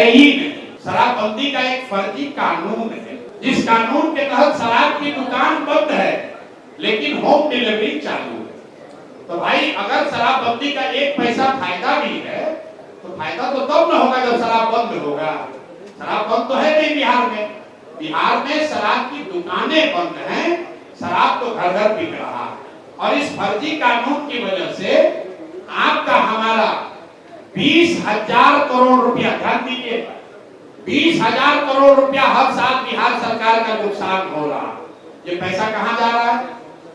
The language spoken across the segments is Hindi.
ही नहीं। शराबबंदी का एक फर्जी कानून है, जिस कानून के तहत शराब की दुकान बंद है लेकिन होम डिलीवरी चालू है। तो भाई अगर शराबबंदी का एक पैसा फायदा भी है तो फायदा तो तब न होगा जब शराब बंद होगा। शराब बंद तो है नहीं बिहार में। बिहार में शराब की दुकानें बंद हैं, शराब तो घर घर बिक रहा है। और इस फर्जी कानून की वजह से आपका हमारा 20,000 करोड़ रुपया, ध्यान दीजिए, 20,000 करोड़ रुपया हर साल बिहार सरकार का नुकसान हो रहा है। ये पैसा कहां जा रहा है?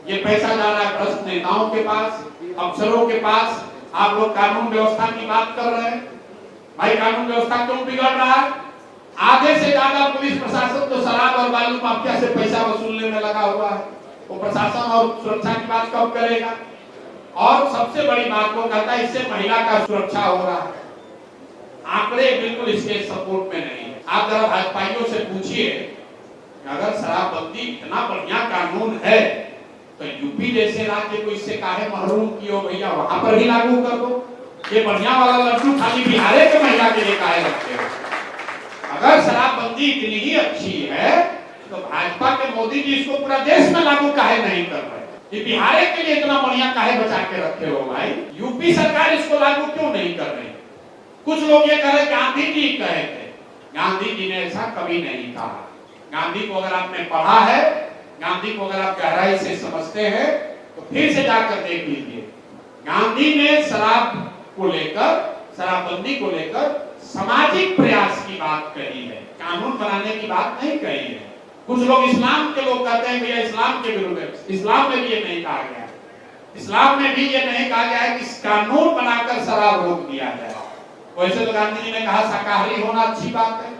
ये पैसा जा रहा है भ्रष्ट नेताओं के पास, अफसरों के पास। आप लोग कानून व्यवस्था की बात कर रहे हैं, भाई कानून व्यवस्था क्यों बिगड़ रहा है? आधे से ज्यादा पुलिस प्रशासन तो शराब और बालू माफिया से पैसा वसूलने में लगा हुआ है। वो प्रशासन और सुरक्षा की बात कब करेगा? और सबसे बड़ी बात वो कहता है इससे महिला का सुरक्षा हो रहा है। आंकड़े बिल्कुल इसके सपोर्ट में नहीं है। आप जरा भाजपाइयों से पूछिए, अगर शराबबंदी इतना बढ़िया कानून है तो यूपी जैसे राज्य को इससे काहे महरूम कियो भैया, वहां पर भी लागू कर दो। ये बढ़िया वाला लड्डू खाली बिहार के महिला के लिए काहे रखते हो? अगर शराबबंदी इतनी ही अच्छी है तो भाजपा के मोदी जी इसको पूरा देश में लागू काहे नहीं कर रहे? ये बिहार के लिए इतना बढ़िया काहे बचा के रखे हो भाई? यूपी सरकार इसको लागू क्यों नहीं कर रही? कुछ लोग ये कह रहे गांधी जी कहे थे, गांधी जी ने ऐसा कभी नहीं कहा। गांधी को अगर आपने पढ़ा है, गांधी को अगर आप गहराई से समझते हैं तो फिर से जाकर देख लीजिए। गांधी ने शराब को लेकर, शराबबंदी को लेकर सामाजिक प्रयास की बात कही है, कानून बनाने की बात नहीं कही है। कुछ लोग इस्लाम के लोग कहते हैं भैया इस्लाम के विरुद्ध है। इस्लाम में भी ये नहीं कहा गया, इस्लाम में भी ये नहीं कहा गया है कि कानून बनाकर शराब रोक दिया जाए। वैसे तो गांधी जी ने कहा शाकाहारी होना अच्छी बात है,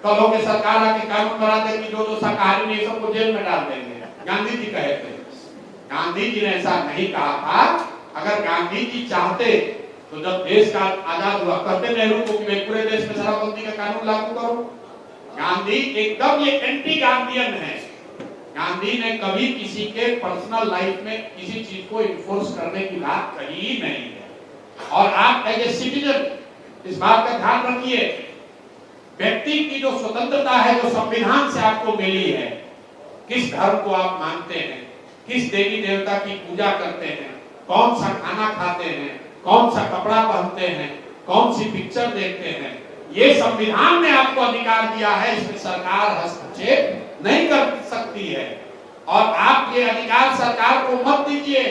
कल हो के सरकार आके कानून बना दे कि जो शाकाहारी नहीं सबको जेल में डाल देंगे, गांधी जी कहे थे। गांधी जी ने ऐसा नहीं कहा था। अगर गांधी जी चाहते तो जब देश का आजाद हुआ कहते नेहरू को कि पूरे देश में शराबबंदी का कानून लागू करो। गांधी एकदम ये एंटी गांधीयन है। गांधी ने कभी किसी के पर्सनल लाइफ में किसी चीज को इन्फोर्स करने की बात कही ही नहीं है। और आप एज ए सिटीजन इस बात का ध्यान रखिए, व्यक्ति की जो स्वतंत्रता है, जो संविधान से आपको मिली है, किस धर्म को आप मानते हैं, किस देवी देवता की पूजा करते हैं, कौन सा खाना खाते हैं, कौन सा कपड़ा पहनते हैं, कौन सी पिक्चर देखते हैं, ये संविधान ने आपको अधिकार दिया है। इसमें सरकार हस्तक्षेप नहीं कर सकती है। और आप ये अधिकार सरकार को मत दीजिए।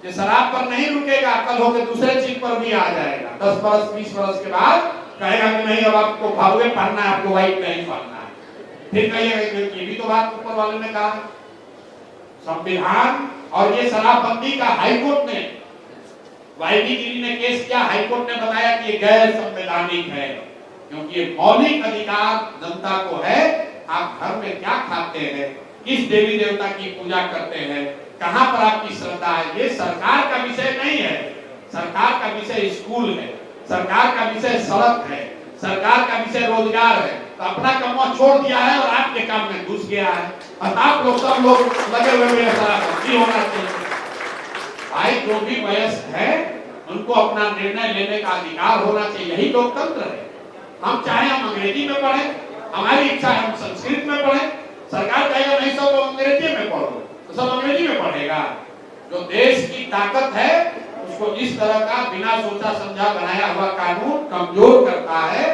ये शराब पर नहीं रुकेगा, कल होकर दूसरे चीज पर भी आ जाएगा। 10 वर्ष 20 वर्ष के बाद कहेगा कि नहीं अब आपको भगवे पढ़ना है, आपको व्हाइट नहीं पढ़ना है। फिर कहिएगा ये भी तो बात ऊपर वाले ने कहा। संविधान और ये शराबबंदी का हाईकोर्ट ने, वाईडी गिरी ने केस किया, हाईकोर्ट ने बताया कि ये गैर संवैधानिक है, क्योंकि ये मौलिक अधिकार जनता को है। आप घर में क्या खाते हैं, किस देवी देवता की पूजा करते हैं, कहां पर आपकी श्रद्धा है, ये सरकार का विषय नहीं है। सरकार का विषय स्कूल है, सरकार का विषय सड़क है, सरकार का विषय रोजगार है। तो अपना काम छोड़ दिया है और आपके काम में घुस गया है। और आप लोग सब लोग लगे हुए हैं शराबबंदी होना चाहिए। भाई जो भी वयस्क है उनको अपना निर्णय लेने का अधिकार होना चाहिए, यही लोकतंत्र है। हम चाहे हम अंग्रेजी में पढ़ें, हमारी इच्छा है हम संस्कृत में पढ़ें। सरकार कहेगा नहीं सब अंग्रेजी में पढ़ो तो सब अंग्रेजी में पढ़ेगा। जो देश की ताकत है उसको इस तरह का बिना सोचा समझा बनाया हुआ कानून कमजोर करता है।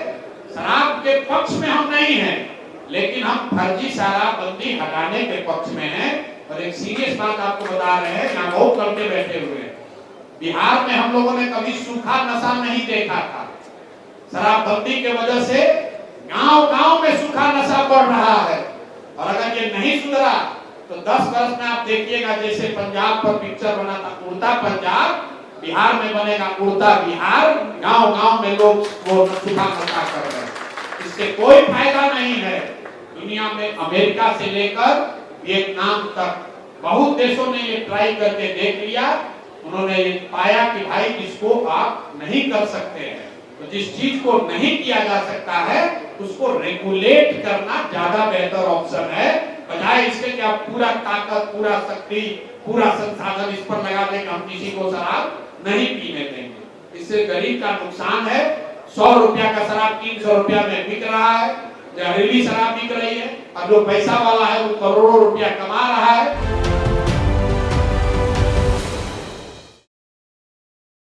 शराब के पक्ष में हम नहीं हैं, लेकिन हम फर्जी शराबबंदी हटाने के पक्ष में हैं। और एक सीरियस बात आपको बता रहे हैं, यहाँ बहुत लड़के बैठे हुए हैं। बिहार में हम लोगों ने कभी सूखा नशा नहीं देखा था। शराबबंदी के वजह से गांव-गांव में सूखा नशा बढ़ रहा है। और अगर ये नहीं सुधरा तो 10 वर्ष में आप देखिएगा जैसे पंजाब पर पिक्चर बना था उड़ता पंजाब, बिहार में बनेगा उड़ता बिहार। गांव-गांव में लोग वो सूखा नशा कर रहे हैं। इससे कोई फायदा नहीं है। दुनिया में अमेरिका से लेकर वियतनाम तक बहुत देशों ने ये ट्राई करके देख लिया। उन्होंने ये पाया कि भाई इसको आप नहीं कर सकते हैं। तो जिस चीज को नहीं किया जा सकता है उसको रेगुलेट करना ज्यादा बेहतर ऑप्शन है, बजाय इसके कि आप पूरा ताकत, पूरा शक्ति, पूरा संसाधन इस पर लगा दें कि हम किसी को शराब नहीं पीने देंगे। इससे गरीब का नुकसान है, 100 रुपया का शराब 300 रुपया में बिक रहा है, जहरीली शराब बिक रही है। अब जो पैसा वाला है वो करोड़ों रुपया कमा रहा है,